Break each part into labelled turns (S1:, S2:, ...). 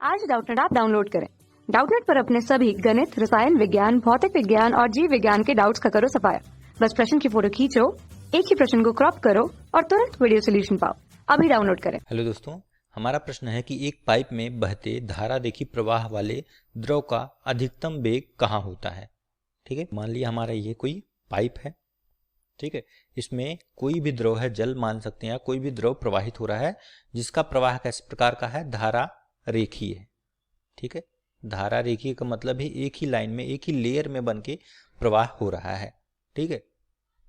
S1: आज Doubtnut app download करें। Doubtnut पर अपने सभी गणित, रसायन विज्ञान, भौतिक विज्ञान और जीव विज्ञान के डाउट्स का करो सफाया। बस प्रश्न की फोटो खींचो, एक ही प्रश्न को क्रॉप करो और तुरंत वीडियो सोल्यूशन पाओ। अभी डाउनलोड करें।
S2: हेलो दोस्तों, हमारा प्रश्न है कि एक पाइप में बहते धारारेखी प्रवाह वाले द्रव का अधिकतम वेग कहाँ होता है। ठीक है, मान लिया हमारा ये कोई पाइप है। ठीक है, इसमें कोई भी द्रव है, जल मान सकते हैं, या कोई भी द्रव प्रवाहित हो रहा है जिसका प्रवाह किस प्रकार का है, धारा रेखीय है। ठीक है, धारा रेखीय का मतलब है एक ही लाइन में, एक ही लेयर में बन के प्रवाह हो रहा है। ठीक है,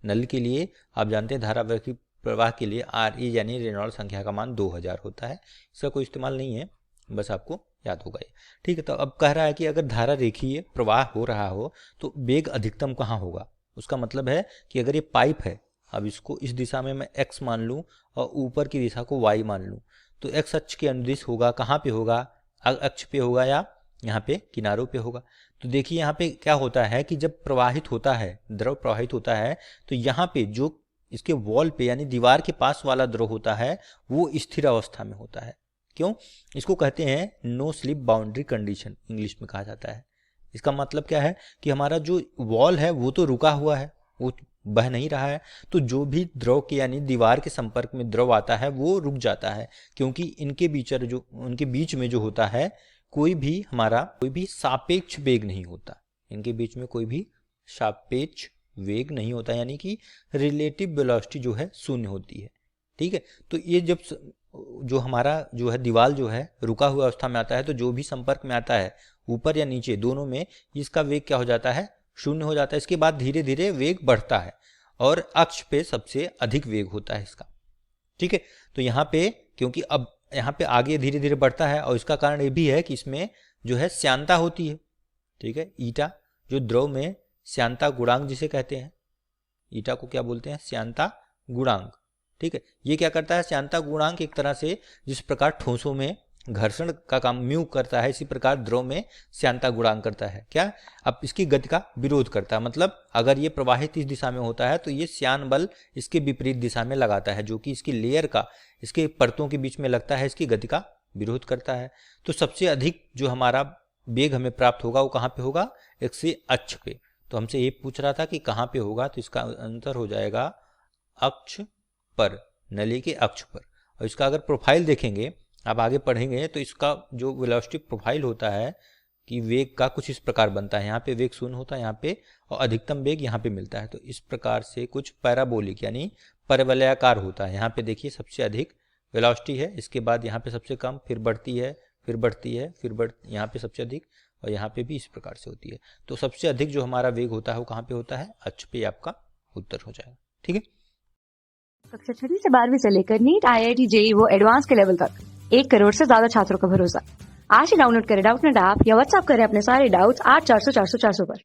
S2: नल के लिए आप जानते हैं धारा रेखीय प्रवाह के लिए आर ई यानी रेनॉल्ड्स संख्या का मान 2000 होता है। इसका कोई इस्तेमाल नहीं है, बस आपको याद होगा ये। ठीक है, तो अब कह रहा है कि अगर धारा रेखीय प्रवाह हो रहा हो तो वेग अधिकतम कहाँ होगा। उसका मतलब है कि अगर ये पाइप है, अब इसको इस दिशा में मैं x मान लूँ और ऊपर की दिशा को y मान लूँ, तो x अक्ष के अनुदिश होगा, कहाँ पे होगा, अक्ष पे होगा या यहाँ पे किनारों पे होगा। तो देखिए यहाँ पे क्या होता है कि जब प्रवाहित होता है, द्रव प्रवाहित होता है, तो यहाँ पे जो इसके वॉल पे यानी दीवार के पास वाला द्रव होता है वो स्थिर अवस्था में होता है। क्यों? इसको कहते हैं no slip boundary condition, English में कहा जाता है। इसका मतलब क्या है कि हमारा जो वॉल है वो तो रुका हुआ है, वो बह नहीं रहा है, तो जो भी द्रव के यानी दीवार के संपर्क में द्रव आता है वो रुक जाता है, क्योंकि इनके बीच में जो होता है कोई भी सापेक्ष वेग नहीं होता। इनके बीच में कोई भी सापेक्ष वेग नहीं होता, यानी कि रिलेटिव वेलोसिटी जो है शून्य होती है। ठीक है, तो ये जब जो हमारा जो है दीवार जो है रुका हुआ अवस्था में आता है, तो जो भी संपर्क में आता है ऊपर या नीचे दोनों में, इसका वेग क्या हो जाता है, शून्य हो जाता है। इसके बाद धीरे धीरे वेग बढ़ता है और अक्ष पे सबसे अधिक वेग होता है इसका। ठीक है, तो यहाँ पे क्योंकि अब यहाँ पे आगे धीरे धीरे बढ़ता है, और इसका कारण ये भी है कि इसमें जो है श्यानता होती है। ठीक है, ईटा जो द्रव में श्यानता गुणांक जिसे कहते हैं, ईटा को क्या बोलते हैं, श्यानता गुणांक। ठीक है, ये क्या करता है, श्यानता गुणांक एक तरह से जिस प्रकार ठोसों में घर्षण का काम म्यू करता है, इसी प्रकार द्रव में श्यानता गुणांक करता है। क्या? अब इसकी गति का विरोध करता है। मतलब अगर ये प्रवाहित इस दिशा में होता है तो ये श्यान बल इसके विपरीत दिशा में लगाता है, जो कि इसकी लेयर का, इसके परतों के बीच में लगता है, इसकी गति का विरोध करता है। तो सबसे अधिक जो हमारा वेग हमें प्राप्त होगा वो कहाँ पे होगा, x अक्ष पे। तो हमसे ये पूछ रहा था कि कहाँ पे होगा, तो इसका आंसर हो जाएगा अक्ष पर, नली के अक्ष पर। और इसका अगर प्रोफाइल देखेंगे, आप आगे पढ़ेंगे, तो इसका जो वेलोसिटी प्रोफाइल होता है कि वेग का कुछ इस प्रकार बनता है। यहाँ पे वेग शून्य होता है यहाँ पे, और अधिकतम वेग यहाँ पे मिलता है। तो इस प्रकार से कुछ पैराबोलिक यानी परवलयाकार होता है। यहाँ पे देखिए सबसे अधिक वेलोसिटी है, इसके बाद यहाँ पे सबसे कम, फिर बढ़ती है, फिर बढ़ती है, यहाँ पे सबसे अधिक, और यहाँ पे भी इस प्रकार से होती है। तो सबसे अधिक जो हमारा वेग होता है वो कहाँ पे होता है, अक्ष पे। आपका उत्तर हो जाएगा। ठीक है,
S1: कक्षा 6 से 12वीं से लेकर नीट, IIT, JEE वो एडवांस के लेवल तक 1 करोड़ से ज्यादा छात्रों का भरोसा। आज ही डाउनलोड करें डाउटनेट ऐप या व्हाट्सएप करें अपने सारे डाउट्स 8400 400 400 पर।